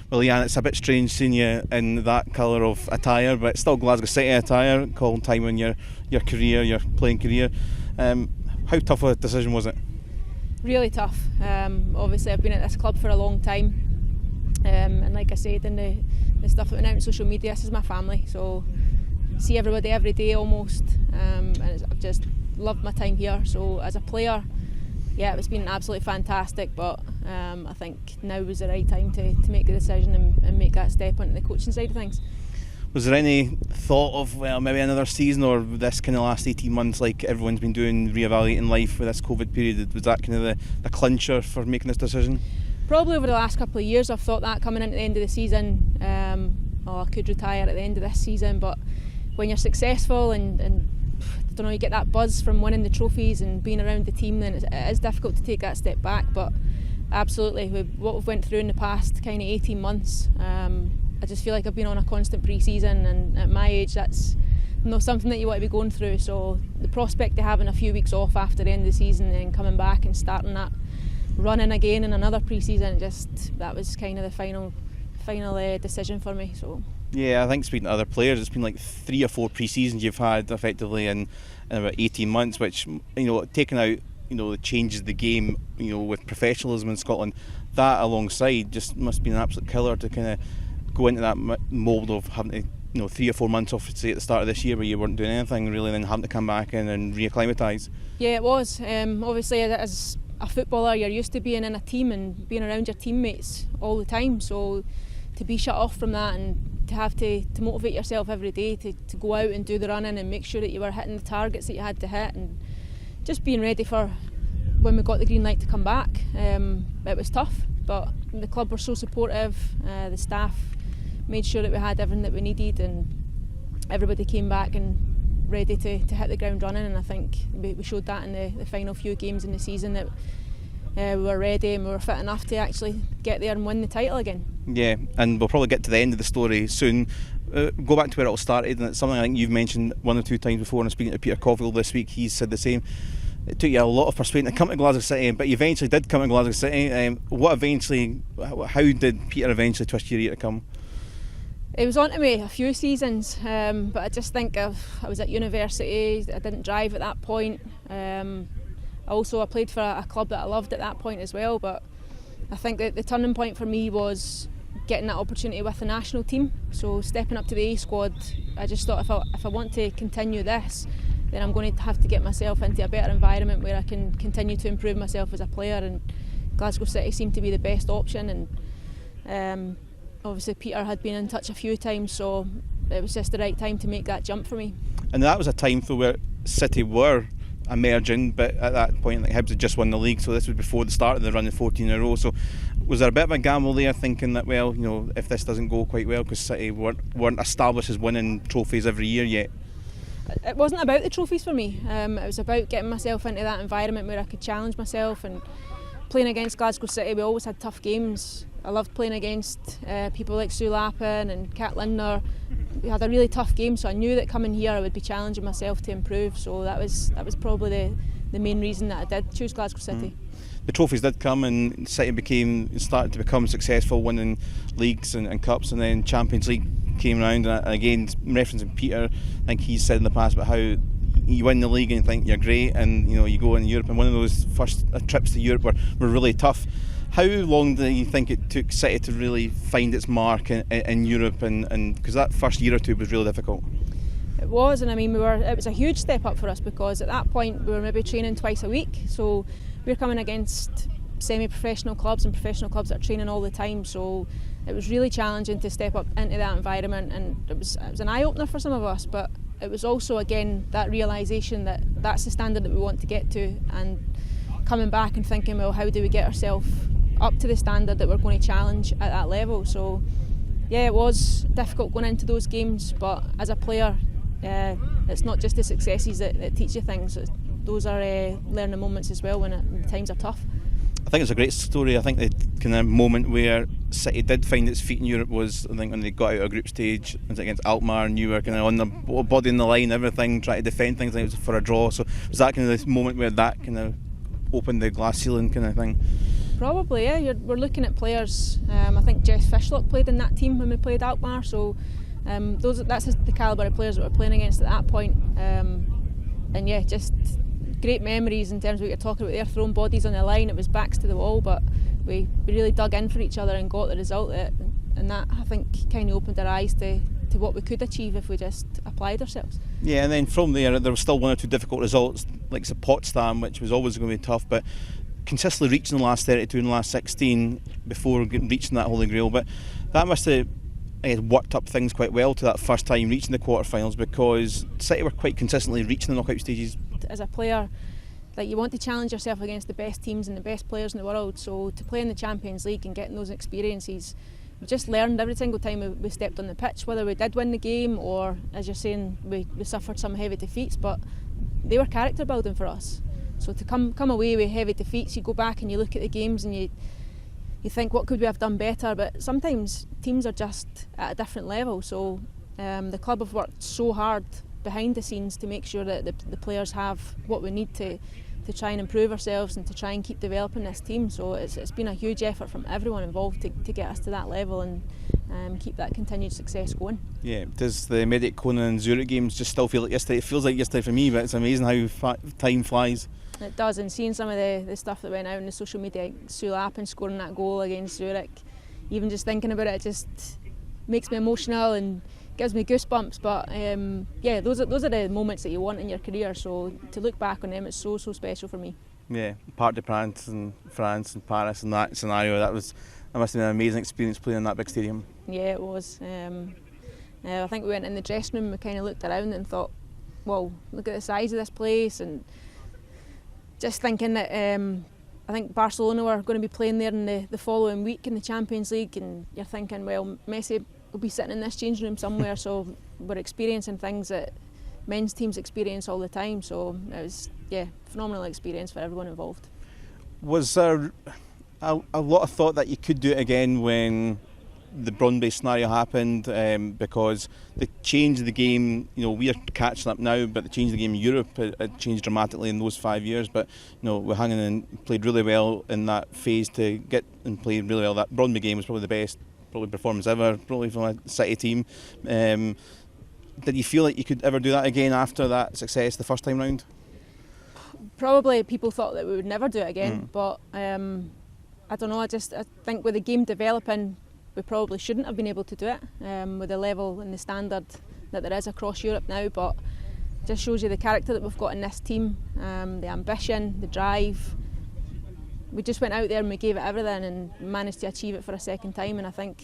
Well, Leanne, it's a bit strange seeing you in that colour of attire, but it's still Glasgow City attire, calling time on your career, your playing career. How tough a decision was it? Really tough. Obviously I've been at this club for a long time, and like I said in the stuff that went out on social media, this is my family, so see everybody every day almost, and I've just loved my time here. So as a player, yeah, it's been absolutely fantastic, but I think now was the right time to make the decision and make that step into the coaching side of things. Was there any thought of, well, maybe another season or this kind of last 18 months like everyone's been doing, re-evaluating life with this COVID period, was that kind of the clincher for making this decision? Probably over the last couple of years I've thought that coming into the end of the season, I could retire at the end of this season, but when you're successful and I don't know, you get that buzz from winning the trophies and being around the team, then it is difficult to take that step back. But absolutely, with what we've went through in the past kind of 18 months, I just feel like I've been on a constant pre-season, and at my age that's not something that you want to be going through. So the prospect of having a few weeks off after the end of the season and coming back and starting that running again in another pre-season, that was kind of the final decision for me. So yeah, I think speaking to other players, it's been like 3 or 4 pre-seasons you've had effectively in about 18 months, which, taking out the changes of the game, with professionalism in Scotland, that alongside just must be an absolute killer to kind of go into that mould of having to 3 or 4 months off, say, at the start of this year where you weren't doing anything really, and then having to come back in and reacclimatise. Yeah, it was. Obviously, as a footballer, you're used to being in a team and being around your teammates all the time, so to be shut off from that and to have to motivate yourself every day to go out and do the running and make sure that you were hitting the targets that you had to hit, and just being ready for when we got the green light to come back. It was tough, but the club were so supportive, the staff made sure that we had everything that we needed, and everybody came back and ready to hit the ground running, and I think we showed that in the final few games in the season, that we were ready and we were fit enough to actually get there and win the title again. Yeah, and we'll probably get to the end of the story soon. Go back to where it all started, and it's something I think you've mentioned 1 or 2 times before, and speaking to Peter Caulfield this week, he's said the same. It took you a lot of persuading to come to Glasgow City, but you eventually did come to Glasgow City. How did Peter eventually twist your ear to come? It was on to me a few seasons, but I just think I was at university, I didn't drive at that point. I played for a club that I loved at that point as well, but I think that the turning point for me was getting that opportunity with the national team. So stepping up to the A squad, I just thought if I want to continue this, then I'm going to have to get myself into a better environment where I can continue to improve myself as a player, and Glasgow City seemed to be the best option. And obviously Peter had been in touch a few times, so it was just the right time to make that jump for me. And that was a time though where City were emerging, but at that point Hibs had just won the league, so this was before the start of the run of 14 in a row. So was there a bit of a gamble there, thinking that, well, if this doesn't go quite well, because City weren't established as winning trophies every year yet? It wasn't about the trophies for me. It was about getting myself into that environment where I could challenge myself, and playing against Glasgow City, we always had tough games. I loved playing against people like Sue Lappin and Kat Lindner. We had a really tough game, so I knew that coming here I would be challenging myself to improve. So that was probably the main reason that I did choose Glasgow City. The trophies did come, and City started to become successful, winning leagues and cups, and then Champions League came round. And again, referencing Peter, I think he's said in the past about how you win the league and you think you're great, and you go in Europe, and one of those first trips to Europe were really tough. How long do you think it took City to really find its mark in Europe, and because that first year or two was really difficult? It was, and I mean it was a huge step up for us, because at that point we were maybe training twice a week, so we were coming against semi-professional clubs and professional clubs that are training all the time, so it was really challenging to step up into that environment, and it was an eye-opener for some of us, but it was also again that realisation that that's the standard that we want to get to, and coming back and thinking, well, how do we get ourselves up to the standard that we're going to challenge at that level. So yeah, it was difficult going into those games, but as a player, it's not just the successes that teach you things. Those are learning moments as well when the times are tough. I think it's a great story. I think the kind of moment where City did find its feet in Europe was, I think, when they got out of a group stage against Alkmaar, and you were kind of on the body in the line, everything, trying to defend things. I think it was for a draw. So was that kind of the moment where that kind of opened the glass ceiling kind of thing? Probably, yeah. We're looking at players. I think Jess Fishlock played in that team when we played Alkmaar, so that's the calibre of players that we're playing against at that point. And yeah, just great memories in terms of what you're talking about there, throwing bodies on the line. It was backs to the wall, but we really dug in for each other and got the result of it. And that, I think, kind of opened our eyes to what we could achieve if we just applied ourselves. Yeah, and then from there was still one or two difficult results, like Potsdam, which was always going to be tough, but consistently reaching the last 32 and the last 16 before reaching that Holy Grail. But that must have worked up things quite well to that first time reaching the quarterfinals, because City were quite consistently reaching the knockout stages. As a player, like, you want to challenge yourself against the best teams and the best players in the world, so to play in the Champions League and getting those experiences, we just learned every single time we stepped on the pitch, whether we did win the game or, as you're saying, we suffered some heavy defeats, but they were character building for us. So to come away with heavy defeats, you go back and you look at the games and you think, what could we have done better? But sometimes teams are just at a different level, so the club have worked so hard behind the scenes to make sure that the players have what we need to try and improve ourselves and to try and keep developing this team. So it's been a huge effort from everyone involved to get us to that level and keep that continued success going. Yeah, does the Medic Conan and Zurich games just still feel like yesterday? It feels like yesterday for me, but it's amazing how time flies. It does, and seeing some of the stuff that went out on the social media, Sue Lappin scoring that goal against Zurich, even just thinking about it just makes me emotional and gives me goosebumps. But yeah, those are the moments that you want in your career, so to look back on them, it's so special for me. Yeah, Parc des Princes in France and Paris and that scenario, that must have been an amazing experience playing in that big stadium. Yeah, it was. I think we went in the dressing room, we kind of looked around and thought, well, look at the size of this place, and just thinking that I think Barcelona were going to be playing there in the following week in the Champions League, and you're thinking, well, Messi will be sitting in this changing room somewhere, so we're experiencing things that men's teams experience all the time, so it was, yeah, phenomenal experience for everyone involved. Was there a lot of thought that you could do it again when the Brøndby scenario happened, because the change of the game, we are catching up now, but the change of the game in Europe had changed dramatically in those 5 years, but we hung in and played really well in that phase to get and play really well. That Brøndby game was probably the best performance ever, probably from a City team. Did you feel like you could ever do that again after that success the first time round? Probably people thought that we would never do it again, but I don't know, I think with the game developing, we probably shouldn't have been able to do it with the level and the standard that there is across Europe now, but it just shows you the character that we've got in this team, the ambition, the drive. We just went out there and we gave it everything and managed to achieve it for a second time, and I think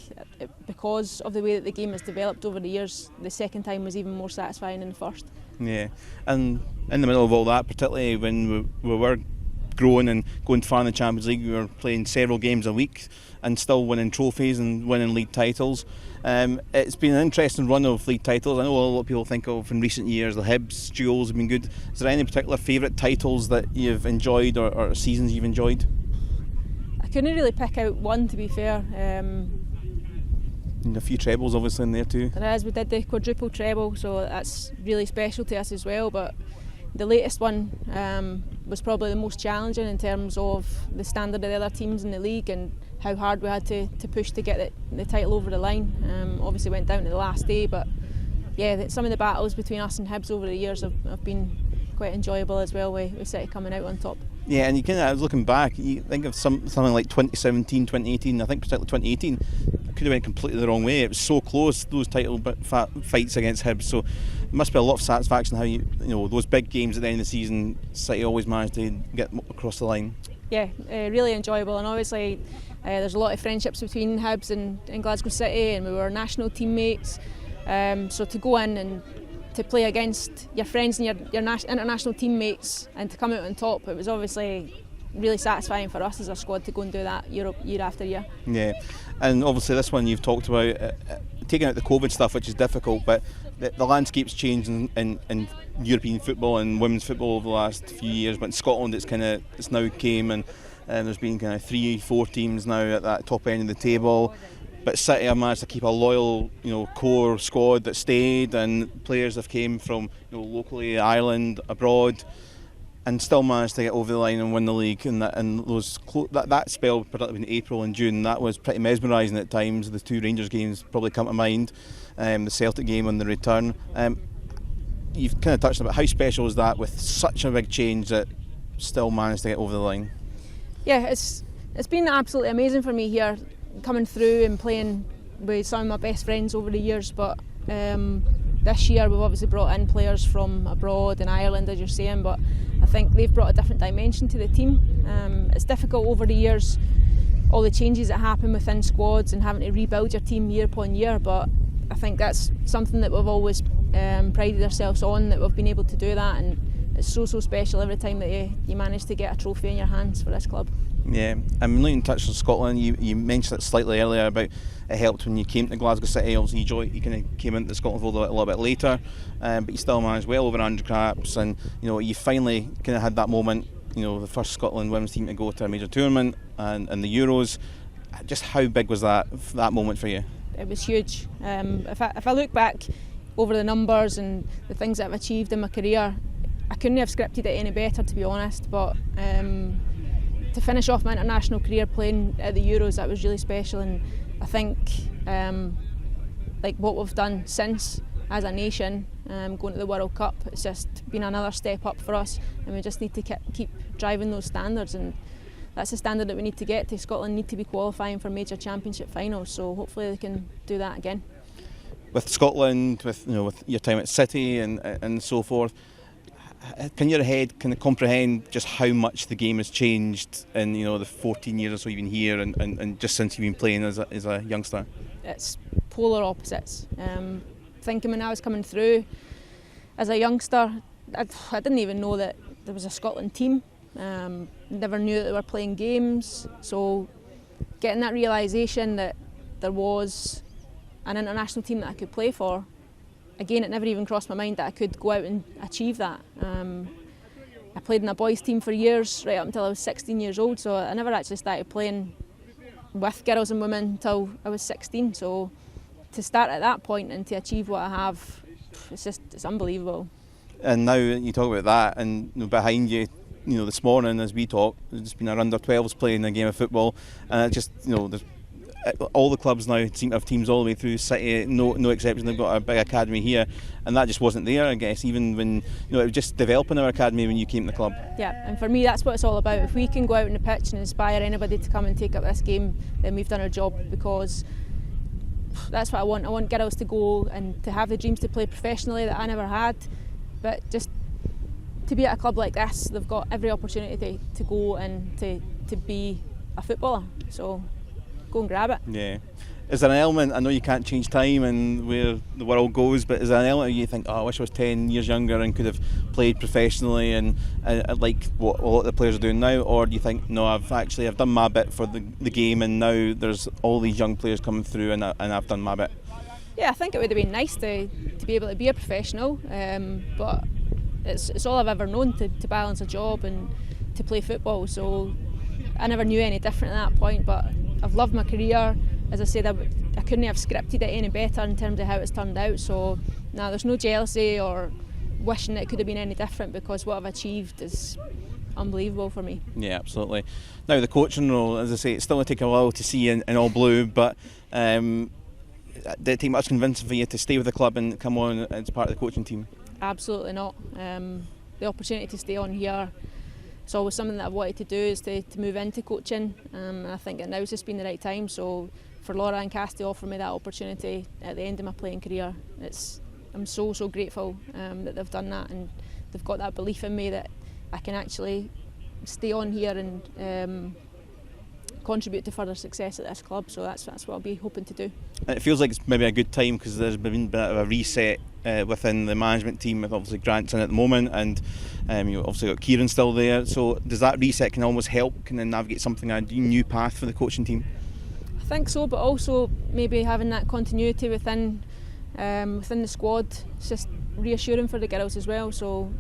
because of the way that the game has developed over the years, the second time was even more satisfying than the first. Yeah, and in the middle of all that, particularly when we were growing and going far in the Champions League, we were playing several games a week and still winning trophies and winning league titles. It's been an interesting run of league titles. I know a lot of people think of in recent years the Hibs duels have been good. Is there any particular favourite titles that you've enjoyed or seasons you've enjoyed? I couldn't really pick out one, to be fair. And a few trebles obviously in there too. There is, we did the quadruple treble, so that's really special to us as well, but the latest one was probably the most challenging in terms of the standard of the other teams in the league and how hard we had to push to get the title over the line. Obviously went down to the last day, but yeah, some of the battles between us and Hibs over the years have been quite enjoyable as well, with City coming out on top. Yeah, and I was looking back, you think of something like 2017, 2018, I think particularly 2018, it could have went completely the wrong way. It was so close, those title fights against Hibs, so it must be a lot of satisfaction how those big games at the end of the season, City always managed to get across the line. Yeah, really enjoyable, and obviously there's a lot of friendships between Hibs and Glasgow City, and we were national teammates, so to go in and to play against your friends and your international teammates and to come out on top, it was obviously really satisfying for us as a squad to go and do that year after year. Yeah, and obviously this one you've talked about, taking out the COVID stuff, which is difficult, but the landscape's changed in European football and women's football over the last few years, but in Scotland it's now came, and there's been kind of 3-4 teams now at that top end of the table. But City have managed to keep a loyal, core squad that stayed, and players have came from, locally, Ireland, abroad. and still managed to get over the line and win the league. And that spell, particularly in April and June, that was pretty mesmerising at times. The two Rangers games probably come to mind, the Celtic game on the return. You've kind of touched on it, how special is that with such a big change that still managed to get over the line? Yeah, it's been absolutely amazing for me here, coming through and playing with some of my best friends over the years. But this year we've obviously brought in players from abroad in Ireland, as you're saying, but I think they've brought a different dimension to the team. It's difficult over the years, all the changes that happen within squads and having to rebuild your team year upon year, but I think that's something that we've always prided ourselves on, that we've been able to do that, and it's so special every time that you manage to get a trophy in your hands for this club. Yeah, I'm really in touch with Scotland. You mentioned it slightly earlier about it helped when you came to Glasgow City. Obviously you kind of came into the Scotland fold a little bit later, but you still managed well over 100 caps, and you finally kind of had that moment, the first Scotland women's team to go to a major tournament and the Euros. Just how big was that moment for you? It was huge. If I look back over the numbers and the things that I've achieved in my career, I couldn't have scripted it any better, to be honest, but to finish off my international career playing at the Euros, that was really special. And I think like what we've done since as a nation, going to the World Cup, it's just been another step up for us, and we just need to keep driving those standards, and that's the standard that we need to get to. Scotland need to be qualifying for major championship finals, so hopefully they can do that again. With Scotland, with your time at City and so forth, can your head kind of comprehend just how much the game has changed in the 14 years or so you've been here, and just since you've been playing as a youngster? It's polar opposites. Thinking when I was coming through as a youngster, I didn't even know that there was a Scotland team. Never knew that they were playing games. So getting that realisation that there was an international team that I could play for, again, it never even crossed my mind that I could go out and achieve that. I played in a boys team for years, right up until I was 16 years old, so I never actually started playing with girls and women until I was 16. So to start at that point and to achieve what I have, it's unbelievable. And now you talk about that, and behind you, this morning as we talk, there's been our under-12s playing a game of football, and it just, there's all the clubs now seem to have teams all the way through. City, no exception, they've got a big academy here, and that just wasn't there, I guess, even when it was just developing our academy when you came to the club. Yeah, and for me that's what it's all about. If we can go out on the pitch and inspire anybody to come and take up this game, then we've done our job, because that's what I want. I want girls to go and to have the dreams to play professionally that I never had, but just to be at a club like this, they've got every opportunity to go and to be a footballer, so go and grab it. Yeah. Is there an element, I know you can't change time and where the world goes, but is there an element where you think, I wish I was 10 years younger and could have played professionally and like what a lot of the players are doing now? Or do you think, no, I've done my bit for the game, and now there's all these young players coming through and I've done my bit? Yeah, I think it would have been nice to be able to be a professional, but it's all I've ever known, to balance a job and to play football, so I never knew any different at that point. But I've loved my career. As I said, I couldn't have scripted it any better in terms of how it's turned out, so there's no jealousy or wishing it could have been any different, because what I've achieved is unbelievable for me. Yeah, absolutely. Now the coaching role, as I say, it's still going to take a while to see in all blue, but did it take much convincing for you to stay with the club and come on as part of the coaching team? Absolutely not. The opportunity to stay on here, it's always something that I've wanted to do, is to move into coaching. I think that now's just been the right time. So for Laura and Cass to offer me that opportunity at the end of my playing career, I'm so grateful that they've done that, and they've got that belief in me that I can actually stay on here and contribute to further success at this club. So that's what I'll be hoping to do. It feels like it's maybe a good time, because there's been a bit of a reset within the management team, with obviously Grant's in at the moment, and you've obviously got Kieran still there. So does that reset can almost help kind of navigate a new path for the coaching team? I think so, but also maybe having that continuity within the squad, it's just reassuring for the girls as well. So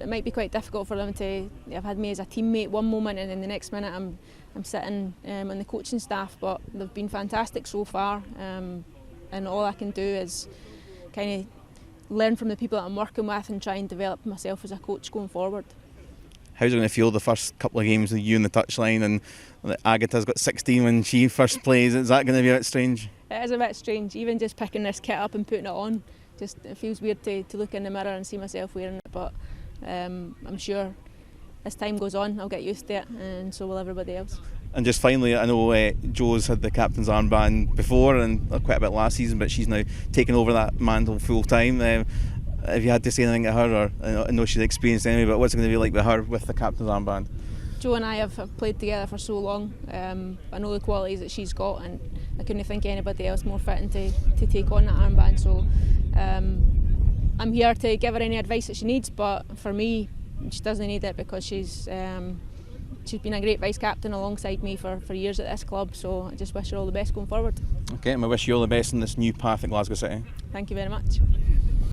it might be quite difficult for them to have had me as a teammate one moment, and then the next minute I'm sitting on the coaching staff, but they've been fantastic so far, and all I can do is kind of learn from the people that I'm working with and try and develop myself as a coach going forward. how's it going to feel the first couple of games with you in the touchline, and Agatha's got 16 when she first plays? Is that going to be a bit strange? It is a bit strange, even just picking this kit up and putting it on. Just it feels weird to look in the mirror and see myself wearing it, but I'm sure as time goes on I'll get used to it, and so will everybody else. And just finally, I know Jo's had the captain's armband before and quite a bit last season, but she's now taken over that mantle full time. Have you had to say anything to her, or I know she's experienced anyway, but what's it going to be like with her with the captain's armband? Jo and I have played together for so long. I know the qualities that she's got, and I couldn't think of anybody else more fitting to take on that armband. So I'm here to give her any advice that she needs, but for me, she doesn't need it, because she's been a great vice captain alongside me for years at this club. So I just wish her all the best going forward. Okay, and I wish you all the best in this new path at Glasgow City. Thank you very much.